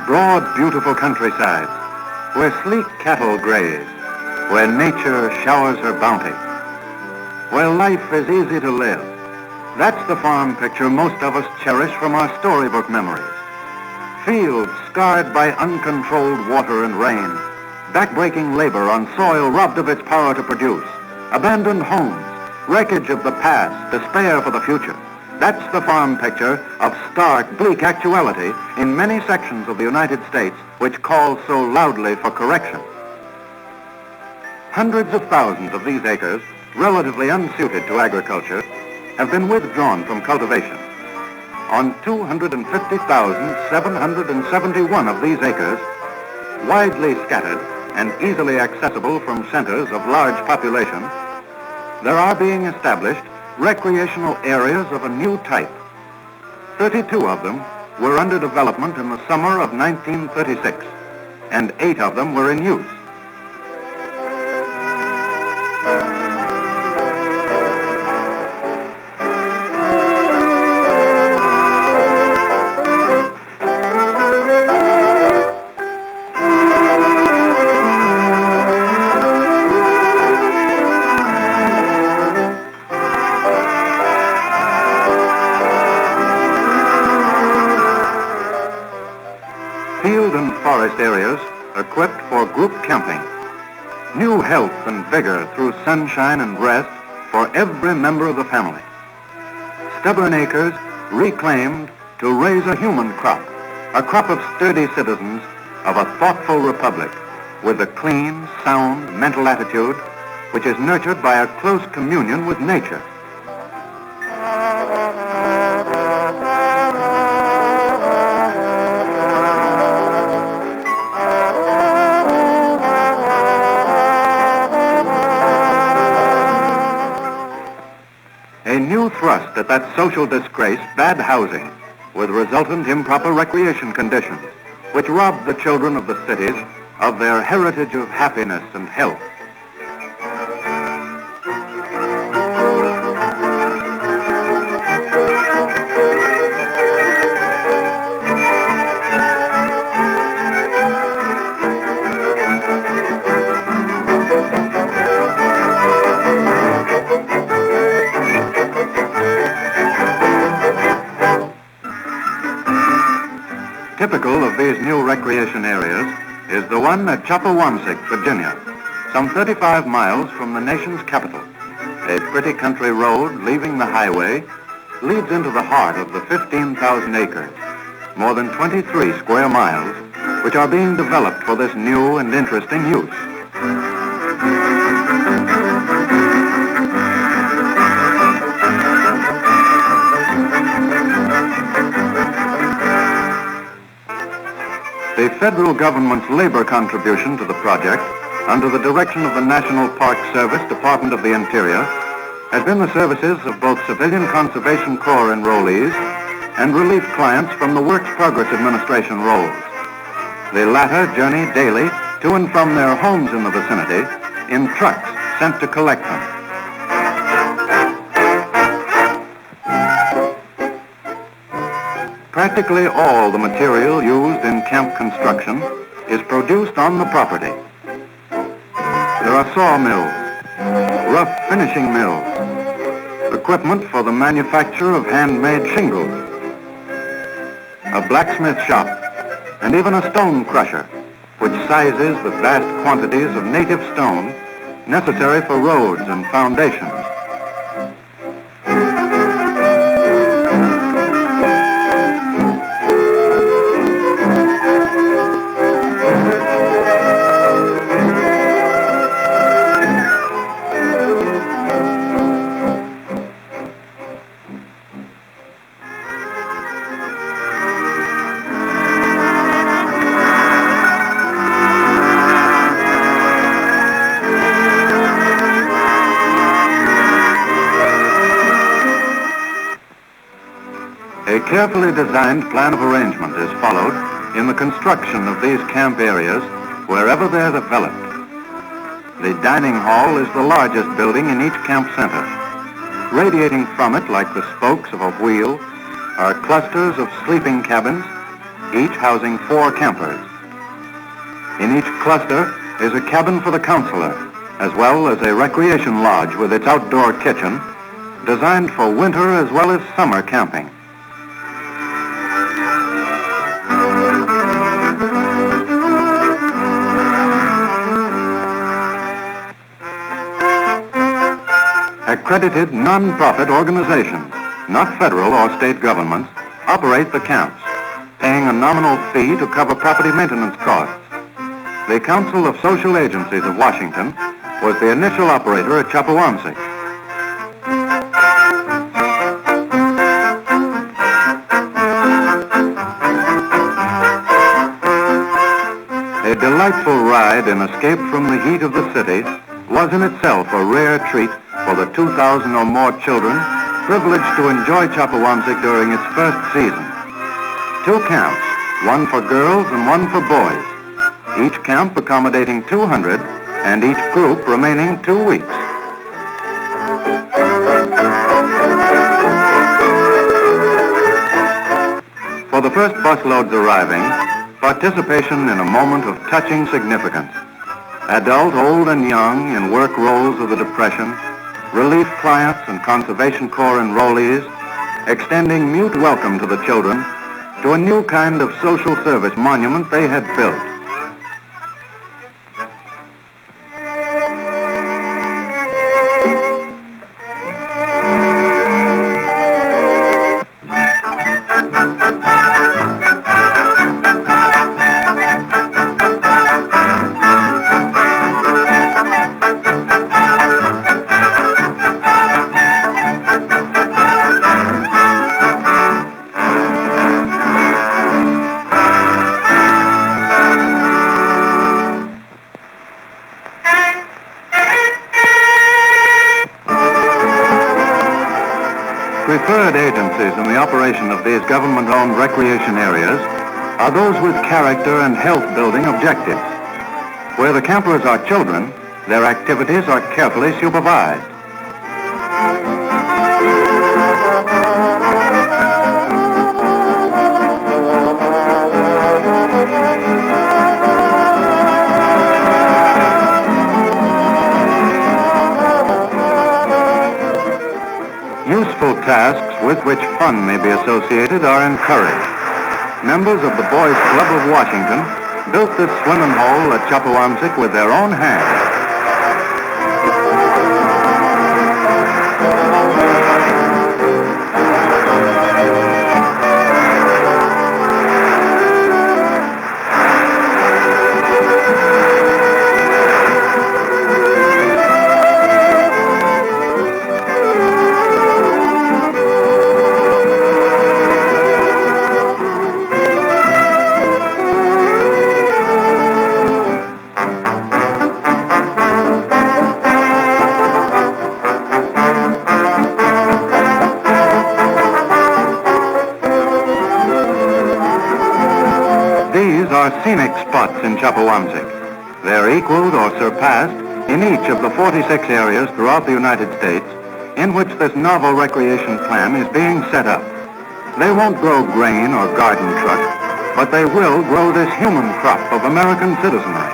Broad, beautiful countrysides, where sleek cattle graze, where nature showers her bounty, where life is easy to live. That's the farm picture most of us cherish from our storybook memories. Fields scarred by uncontrolled water and rain, backbreaking labor on soil robbed of its power to produce, abandoned homes, wreckage of the past, despair for the future. That's the farm picture of stark, bleak actuality in many sections of the United States which call so loudly for correction. Hundreds of thousands of these acres, relatively unsuited to agriculture, have been withdrawn from cultivation. On 250,771 of these acres, widely scattered and easily accessible from centers of large population, there are being established recreational areas of a new type. 32 of them were under development in the summer of 1936, and 8 of them were in use. Field and forest areas equipped for group camping. New health and vigor through sunshine and rest for every member of the family. Stubborn acres reclaimed to raise a human crop, a crop of sturdy citizens of a thoughtful republic with a clean, sound mental attitude which is nurtured by a close communion with nature. A new thrust at that social disgrace, bad housing, with resultant improper recreation conditions, which rob the children of the cities of their heritage of happiness and health. Typical of these new recreation areas is the one at Chopawamsic, Virginia, some 35 miles from the nation's capital. A pretty country road leaving the highway leads into the heart of the 15,000 acres, more than 23 square miles, which are being developed for this new and interesting use. The federal government's labor contribution to the project, under the direction of the National Park Service Department of the Interior, has been the services of both Civilian Conservation Corps enrollees and relief clients from the Works Progress Administration rolls. The latter journey daily to and from their homes in the vicinity in trucks sent to collect them. Practically all the material used in camp construction is produced on the property. There are sawmills, rough finishing mills, equipment for the manufacture of handmade shingles, a blacksmith shop, and even a stone crusher, which sizes the vast quantities of native stone necessary for roads and foundations. carefully designed plan of arrangement is followed in the construction of these camp areas wherever they're developed. The dining hall is the largest building in each camp center. Radiating from it like the spokes of a wheel are clusters of sleeping cabins, each housing 4 campers. In each cluster is a cabin for the counselor, as well as a recreation lodge with its outdoor kitchen, designed for winter as well as summer camping. Accredited non-profit organizations, not federal or state governments, operate the camps, paying a nominal fee to cover property maintenance costs. The Council of Social Agencies of Washington was the initial operator at Chopawamsic. A delightful ride in escape from the heat of the city was in itself a rare treat for the 2,000 or more children privileged to enjoy Chopawamsic during its first season. 2 camps, one for girls and one for boys. Each camp accommodating 200 and each group remaining 2 weeks. For the first busloads arriving, participation in a moment of touching significance. Adult, old and young in work roles of the Depression, relief clients and Conservation Corps enrollees, extending mute welcome to the children to a new kind of social service monument they had built. Preferred agencies in the operation of these government-owned recreation areas are those with character and health-building objectives. Where the campers are children, their activities are carefully supervised. Useful tasks with which fun may be associated are encouraged. Members of the Boys Club of Washington built this swimming hole at Chopawamsic with their own hands. These are scenic spots in Chopawamsic. They're equaled or surpassed in each of the 46 areas throughout the United States in which this novel recreation plan is being set up. They won't grow grain or garden truck, but they will grow this human crop of American citizenry.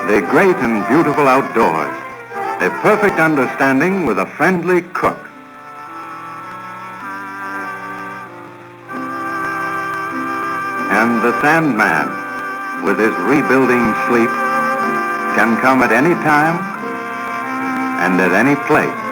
The great and beautiful outdoors. A perfect understanding with a friendly cook. And the Sandman, with his rebuilding sleep, can come at any time and at any place.